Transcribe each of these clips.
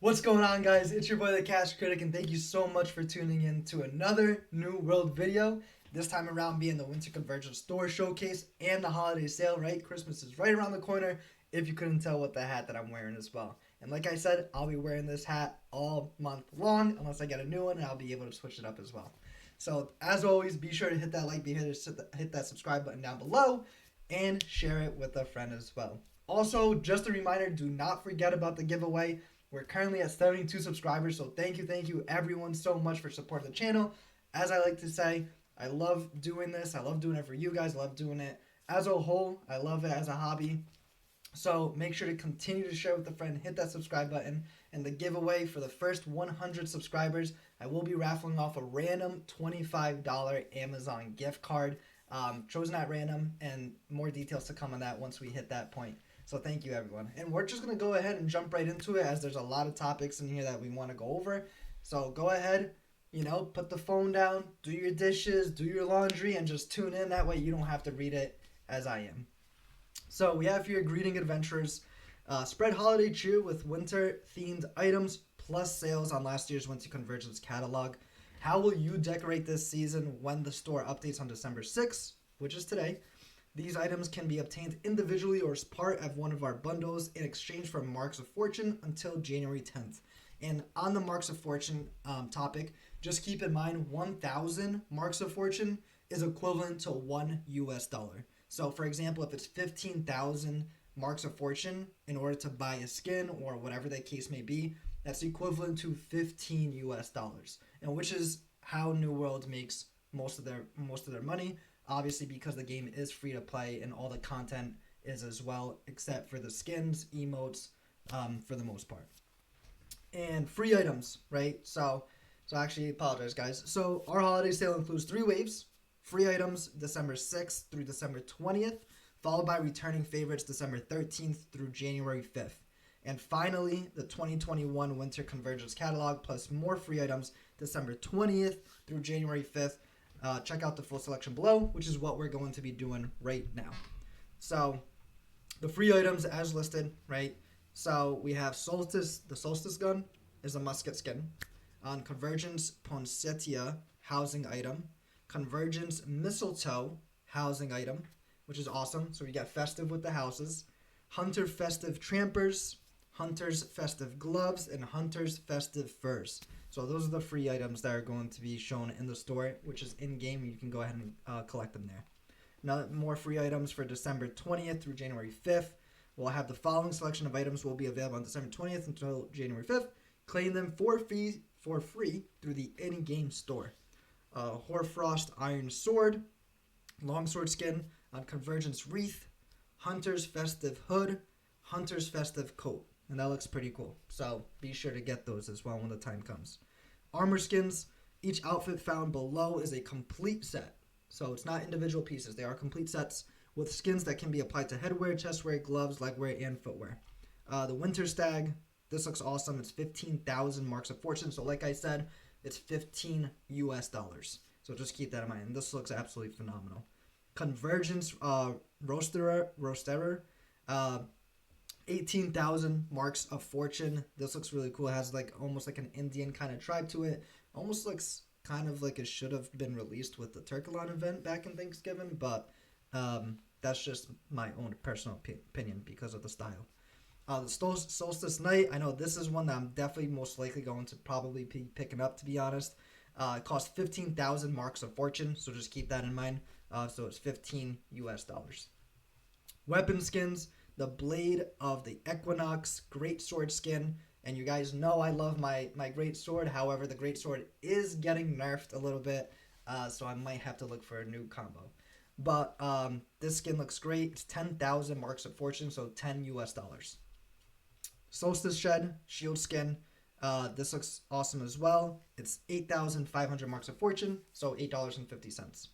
What's going on, guys? It's your boy the Cash Critic, and thank you so much for tuning in to another New World video. This time around being the Winter Convergence Store Showcase and the holiday sale, right? Christmas is right around the corner, if you couldn't tell with the hat that I'm wearing as well. And like I said, I'll be wearing this hat all month long, unless I get a new one, and I'll be able to switch it up as well. So, as always, be sure to hit that like, hit that subscribe button down below, and share it with a friend as well. Also, just a reminder, do not forget about the giveaway. We're currently at 72 subscribers, so thank you everyone so much for supporting the channel. As I like to say, I love doing this. I love doing it for you guys. I love doing it as a whole. I love it as a hobby. So make sure to continue to share with a friend, hit that subscribe button, and the giveaway for the first 100 subscribers, I will be raffling off a random $25 Amazon gift card, chosen at random, and more details to come on that once we hit that point. So thank you, everyone. And we're just going to go ahead and jump right into it, as there's a lot of topics in here that we want to go over. So go ahead, put the phone down, do your dishes, do your laundry, and just tune in. That way you don't have to read it as I am. So we have here greeting adventurers. Spread holiday cheer with winter-themed items plus sales on last year's Winter Convergence catalog. How will you decorate this season when the store updates on December 6th, which is today? These items can be obtained individually or as part of one of our bundles in exchange for Marks of Fortune until January 10th. And on the Marks of Fortune topic, just keep in mind 1,000 Marks of Fortune is equivalent to $1. So for example, if it's 15,000 Marks of Fortune in order to buy a skin or whatever the case may be, that's equivalent to $15, and which is how New World makes most of their money. Obviously, because the game is free to play and all the content is as well, except for the skins, emotes, for the most part. And free items, right? So actually, apologize, guys. So our holiday sale includes 3 waves. Free items December 6th through December 20th, followed by returning favorites December 13th through January 5th. And finally, the 2021 Winter Convergence catalog plus more free items December 20th through January 5th. Check out the full selection below, which is what we're going to be doing right now. So the free items as listed, right? So we have Solstice. The Solstice gun is a musket skin. On Convergence Poinsettia housing item. Convergence Mistletoe housing item, which is awesome. So we got festive with the houses. Hunter Festive Trampers, Hunter's Festive Gloves, and Hunter's Festive Furs. So those are the free items that are going to be shown in the store, which is in-game. You can go ahead and collect them there. Now, more free items for December 20th through January 5th. We'll have the following selection of items will be available on December 20th until January 5th. Claim them for free through the in-game store. Hoarfrost Iron Sword, Longsword Skin on Convergence Wreath, Hunter's Festive Hood, Hunter's Festive Coat. And that looks pretty cool. So be sure to get those as well when the time comes. Armor skins. Each outfit found below is a complete set. So it's not individual pieces. They are complete sets with skins that can be applied to headwear, chestwear, gloves, legwear, and footwear. The Winter Stag. This looks awesome. It's 15,000 Marks of Fortune. So like I said, it's $15. So just keep that in mind. And this looks absolutely phenomenal. Convergence Roasterer. 18,000 Marks of Fortune. This looks really cool. It has almost like an Indian kind of tribe to it. Almost looks kind of like it should have been released with the Turkalon event back in Thanksgiving, but that's just my own personal opinion because of the style. The Solstice Night. I know this is one that I'm definitely most likely going to probably be picking up, to be honest. It costs 15,000 Marks of Fortune, so just keep that in mind. So it's $15. Weapon skins. The Blade of the Equinox Great Sword skin. And you guys know I love my Great Sword. However, the Great Sword is getting nerfed a little bit. So I might have to look for a new combo. But this skin looks great. It's 10,000 Marks of Fortune, so $10. Solstice Shed Shield skin. This looks awesome as well. It's 8,500 Marks of Fortune, so $8.50.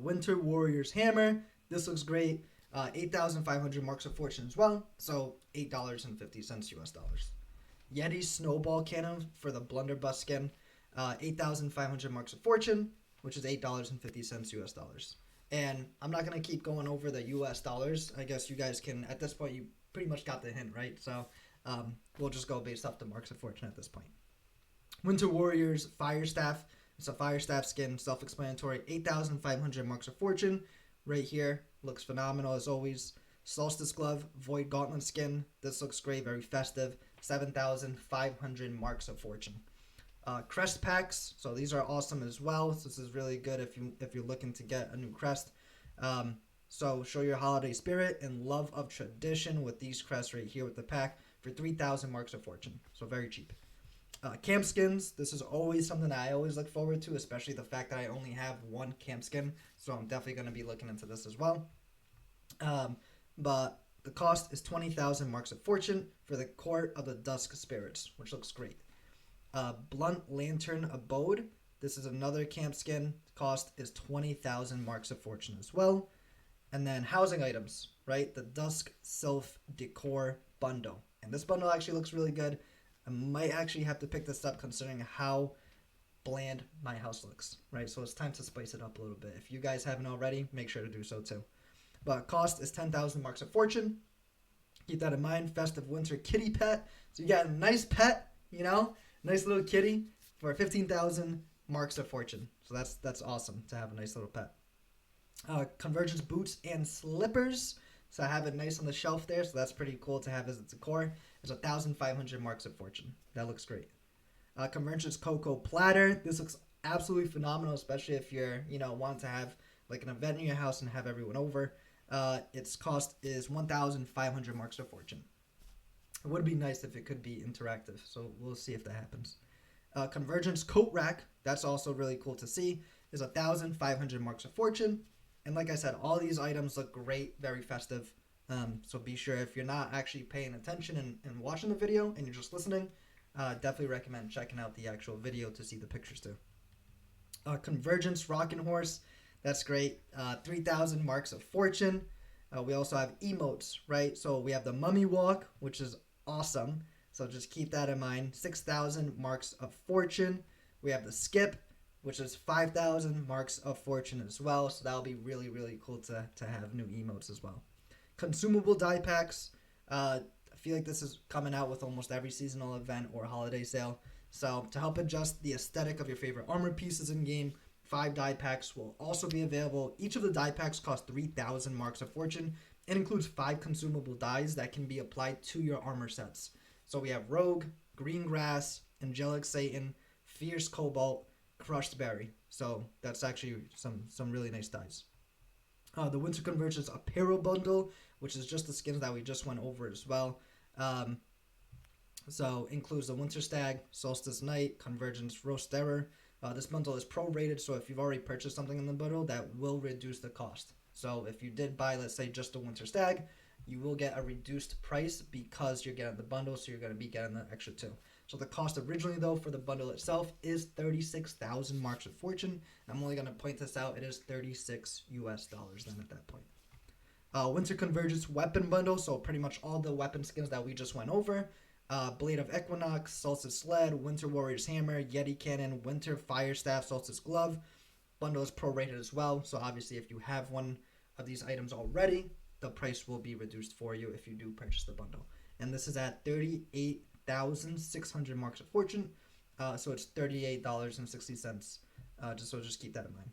Winter Warrior's Hammer. This looks great. 8,500 Marks of Fortune as well, so $8.50. Yeti Snowball Cannon for the Blunderbuss skin, 8,500 Marks of Fortune, which is $8.50. And I'm not going to keep going over the US dollars. I guess you guys can, at this point, you pretty much got the hint, right? So we'll just go based off the marks of fortune at this point. Winter Warriors Fire Staff. It's a Fire Staff skin, self-explanatory. 8,500 marks of fortune. Right here, looks phenomenal as always. Solstice Glove, Void Gauntlet skin. This looks great, very festive. 7,500 marks of fortune. Crest packs, so these are awesome as well. So this is really good if you're looking to get a new crest. So show your holiday spirit and love of tradition with these crests right here with the pack for 3,000 marks of fortune. So very cheap. Camp skins, this is always something that I always look forward to, especially the fact that I only have one camp skin. So I'm definitely going to be looking into this as well. But the cost is 20,000 marks of fortune for the Court of the Dusk Spirits, which looks great. Blunt Lantern Abode. This is another camp skin. Cost is 20,000 marks of fortune as well. And then housing items, right? The Dusk Sylph Decor Bundle. And this bundle actually looks really good. I might actually have to pick this up considering how bland my house looks, right? So it's time to spice it up a little bit. If you guys haven't already, make sure to do so too. But cost is 10,000 marks of fortune. Keep that in mind. Festive Winter Kitty Pet. So you got a nice pet, you know, nice little kitty for 15,000 marks of fortune. So that's awesome to have a nice little pet. Convergence Boots and Slippers. So I have it nice on the shelf there. So that's pretty cool to have as a decor. There's 1,500 marks of fortune. That looks great. Convergence Cocoa Platter. This looks absolutely phenomenal, especially if you're, want to have like an event in your house and have everyone over. Its cost is 1,500 marks of fortune. It would be nice if it could be interactive, so we'll see if that happens. Convergence Coat Rack, that's also really cool to see, is 1,500 marks of fortune. And like I said, all these items look great, very festive. So be sure if you're not actually paying attention and watching the video and you're just listening, definitely recommend checking out the actual video to see the pictures too. Convergence Rockin' Horse, that's great. 3,000 marks of fortune. We also have emotes, right? So we have the Mummy Walk, which is awesome. So just keep that in mind. 6,000 marks of fortune. We have the Skip, which is 5,000 marks of fortune as well. So that'll be really, really cool to have new emotes as well. Consumable die packs. I feel like this is coming out with almost every seasonal event or holiday sale. So to help adjust the aesthetic of your favorite armor pieces in game, 5 die packs will also be available. Each of the die packs cost 3,000 marks of fortune and includes 5 consumable dies that can be applied to your armor sets. So we have Rogue, Green Grass, Angelic Satan, Fierce Cobalt, Crushed Berry. So that's actually some really nice dies. The Winter Convergence Apparel Bundle, which is just the skins that we just went over as well. So includes the Winter Stag, Solstice Knight, Convergence Roasterer. This bundle is prorated, so if you've already purchased something in the bundle, that will reduce the cost. So if you did buy, let's say, just the Winter Stag, you will get a reduced price because you're getting the bundle, so you're going to be getting the extra 2. So the cost originally, though, for the bundle itself is 36,000 marks of fortune. I'm only going to point this out. It is $36 US then at that point. Winter Convergence Weapon Bundle, so pretty much all the weapon skins that we just went over. Blade of Equinox, Solstice Sled, Winter Warrior's Hammer, Yeti Cannon, Winter Fire Staff, Solstice Glove. Bundle is prorated as well, so obviously if you have one of these items already, the price will be reduced for you if you do purchase the bundle. And this is at 38,600 marks of fortune, so it's $38.60. Just keep that in mind.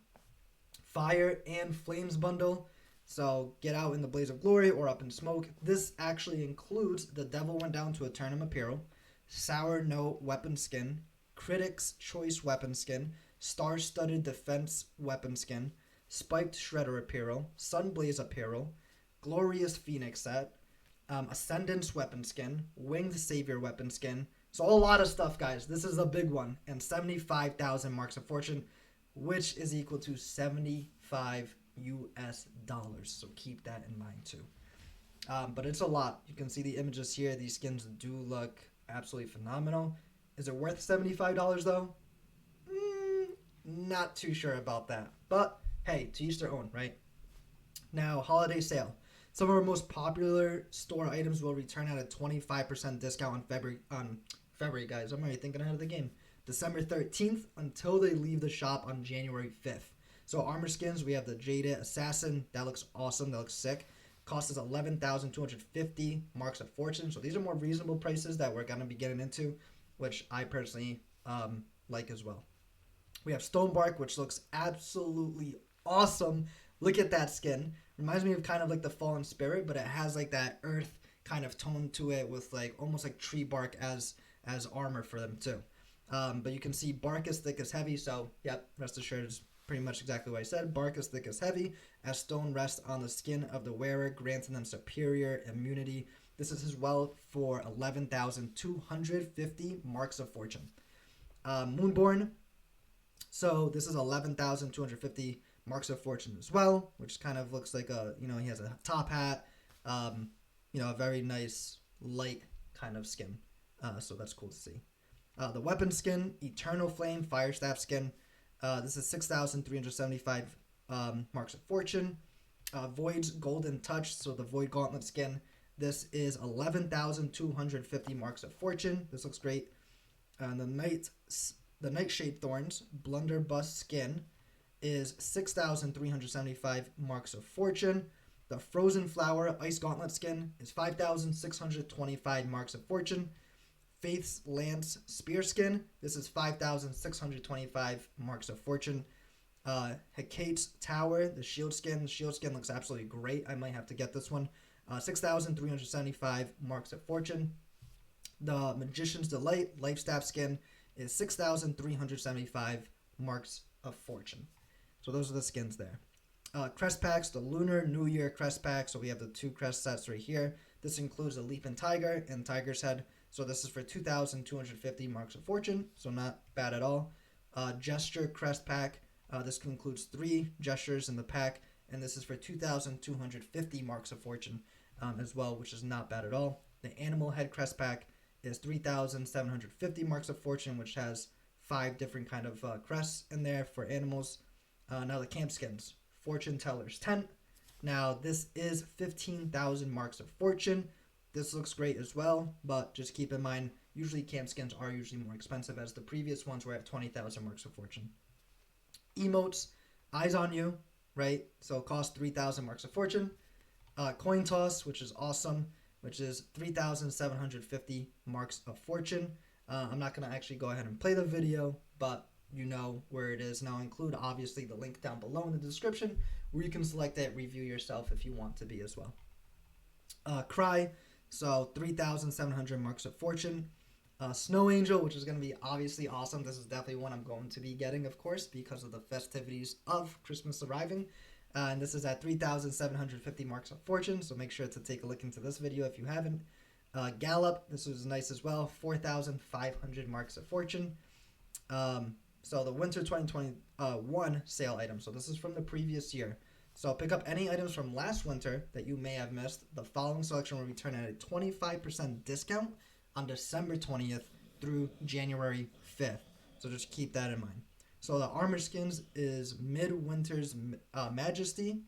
Fire and Flames Bundle. So get out in the blaze of glory or up in smoke. This actually includes the Devil Went Down to Eternum Apparel, Sour Note Weapon Skin, Critic's Choice Weapon Skin, Star-Studded Defense Weapon Skin, Spiked Shredder Apparel, Sunblaze Apparel, Glorious Phoenix Set, Ascendance Weapon Skin, Winged Savior Weapon Skin. So a lot of stuff, guys. This is a big one. And 75,000 marks of fortune, which is equal to $75 US. So keep that in mind too. But it's a lot. You can see the images here. These skins do look absolutely phenomenal. Is it worth $75 though? Not too sure about that. But hey, to each their own, right? Now, holiday sale. Some of our most popular store items will return at a 25% discount on February, guys. I'm already thinking ahead of the game. December 13th until they leave the shop on January 5th. So armor skins, we have the Jaded Assassin. That looks awesome. That looks sick. Cost is 11,250 marks of fortune. So these are more reasonable prices that we're going to be getting into, which I personally like as well. We have Stonebark, which looks absolutely awesome. Look at that skin. Reminds me of kind of like the Fallen Spirit, but it has like that earth kind of tone to it with like almost like tree bark as armor for them too. But you can see bark is thick as heavy, so yep, rest assured is pretty much exactly what I said. Bark is thick as heavy, as stone rests on the skin of the wearer, granting them superior immunity. This is as well for 11,250 marks of fortune. Moonborn, so this is 11,250 marks of fortune as well, which kind of looks like he has a top hat, a very nice light kind of skin. So that's cool to see. The weapon skin, Eternal Flame, Fire Staff skin. This is 6,375 marks of fortune. Void's Golden Touch, so the Void Gauntlet skin. This is 11,250 marks of fortune. This looks great. And the Nightshade Thorns, Blunderbuss skin, is 6,375 marks of fortune. The Frozen Flower Ice Gauntlet skin is 5,625 marks of fortune. Faith's Lance Spear skin, this is 5,625 marks of fortune. Hecate's Tower, the shield skin looks absolutely great. I might have to get this one. 6,375 marks of fortune. The Magician's Delight Lifestaff skin is 6,375 marks of fortune. So those are the skins there. Crest packs, the Lunar New Year crest pack. So we have the two crest sets right here. This includes a Leaping Tiger and Tiger's Head. So this is for 2,250 marks of fortune. So not bad at all. Gesture crest pack. This includes 3 gestures in the pack. And this is for 2,250 marks of fortune as well, which is not bad at all. The Animal Head crest pack is 3,750 marks of fortune, which has 5 different kind of crests in there for animals. Now the camp skins. Fortune Teller's Tent. Now this is 15,000 marks of fortune. This looks great as well, but just keep in mind, usually camp skins are usually more expensive, as the previous ones were at 20,000 marks of fortune. Emotes, Eyes on You, right? So it costs 3,000 marks of fortune. Coin Toss, which is awesome, which is 3,750 marks of fortune. I'm not going to actually go ahead and play the video, but you know where it is. And I'll include, obviously, the link down below in the description where you can select it, review yourself if you want to be as well. Cry, so 3,700 marks of fortune. Snow Angel, which is going to be obviously awesome. This is definitely one I'm going to be getting, of course, because of the festivities of Christmas arriving. And this is at 3,750 marks of fortune, so make sure to take a look into this video if you haven't. Gallop, this was nice as well, 4,500 marks of fortune. So the Winter 2021 sale item, so this is from the previous year. So pick up any items from last winter that you may have missed. The following selection will return at a 25% discount on December 20th through January 5th. So just keep that in mind. So the armor skins is Midwinter's Majesty,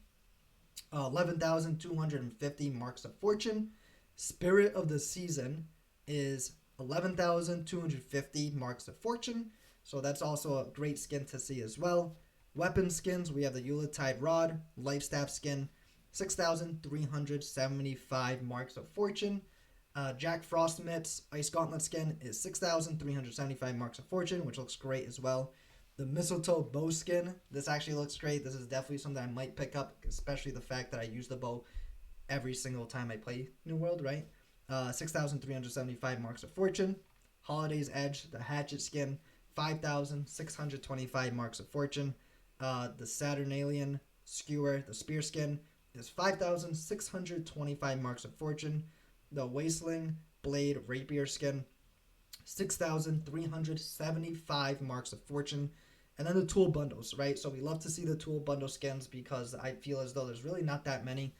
11,250 marks of fortune. Spirit of the Season is 11,250 marks of fortune. So that's also a great skin to see as well. Weapon skins, we have the Yuletide Rod, Lifestaff skin, 6,375 marks of fortune. Jack Frost Mitts Ice Gauntlet skin is 6,375 marks of fortune, which looks great as well. The Mistletoe Bow skin, this actually looks great. This is definitely something I might pick up, especially the fact that I use the bow every single time I play New World, right? 6,375 marks of fortune. Holiday's Edge, the Hatchet skin, 5,625 marks of fortune. The Saturnalian Skewer, the Spear skin, is 5,625 marks of fortune. The Wasteling Blade Rapier skin, 6,375 marks of fortune. And then the tool bundles, right? So we love to see the tool bundle skins because I feel as though there's really not that many.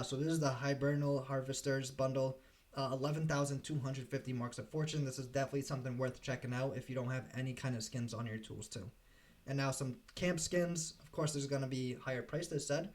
So this is the Hibernal Harvesters bundle, 11,250 marks of fortune. This is definitely something worth checking out if you don't have any kind of skins on your tools too. And now some camp skins. Of course, there's going to be higher priced, as said,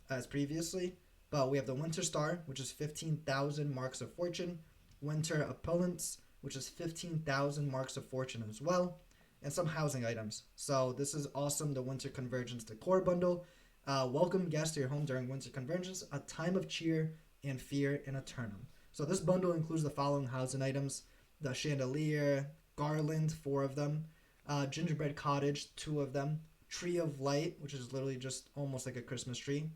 as previously. But we have the Winter Star, which is 15,000 marks of fortune. Winter Opulence, which is 15,000 marks of fortune as well. And some housing items. So this is awesome, the Winter Convergence Decor Bundle. Welcome guests to your home during winter convergence, a time of cheer and fear in Eternum. So this bundle includes the following housing items: the chandelier, garland, 4 of them, gingerbread cottage, 2 of them, tree of light, which is literally just almost like a Christmas tree,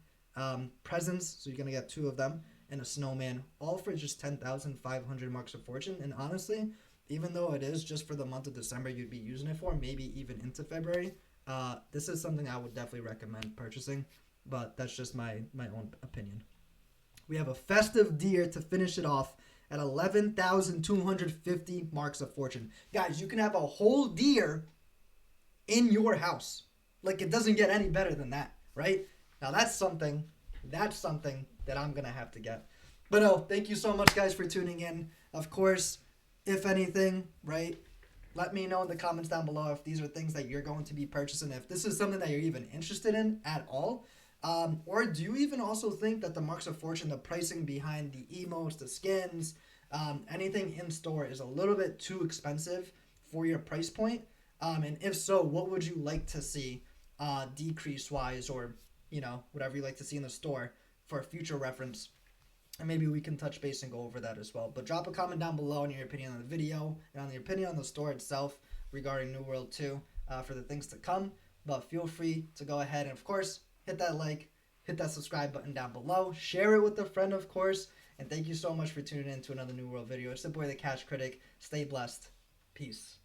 presents, so you're gonna get 2 of them, and a snowman, all for just 10,500 marks of fortune. And honestly, even though it is just for the month of December, you'd be using it for, maybe even into February. This is something I would definitely recommend purchasing, but that's just my own opinion. We have a festive deer to finish it off at 11,250 marks of fortune. Guys, you can have a whole deer in your house. Like, it doesn't get any better than that, right? Now that's something that I'm gonna have to get. But no, thank you so much, guys, for tuning in. Of course, if anything, right, let me know in the comments down below if these are things that you're going to be purchasing, if this is something that you're even interested in at all. Or do you even also think that the Marks of Fortune, the pricing behind the emotes, the skins, anything in store is a little bit too expensive for your price point? And if so, what would you like to see decrease-wise, or, you know, whatever you like to see in the store for future reference? And maybe we can touch base and go over that as well. But drop a comment down below on your opinion on the video and on your opinion on the store itself regarding New World 2 for the things to come. But feel free to go ahead and, of course, hit that like, hit that subscribe button down below. Share it with a friend, of course. And thank you so much for tuning in to another New World video. It's the boy, the Cash Critic. Stay blessed. Peace.